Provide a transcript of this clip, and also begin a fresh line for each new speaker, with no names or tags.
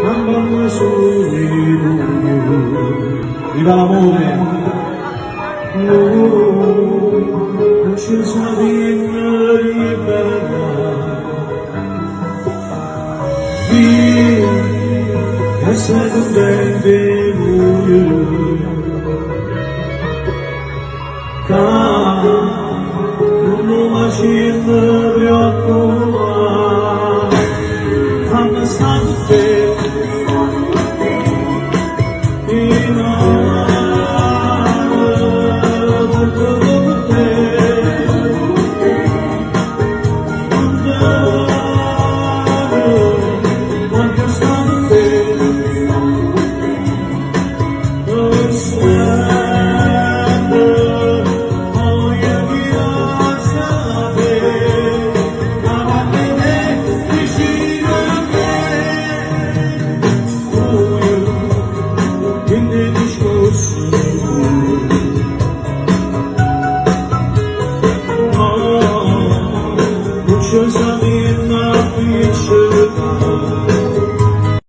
Amame soli viva l'amore, non ci sono libera. Her senden benim Kanım aşınır yokluğa Kanı sandık Muchos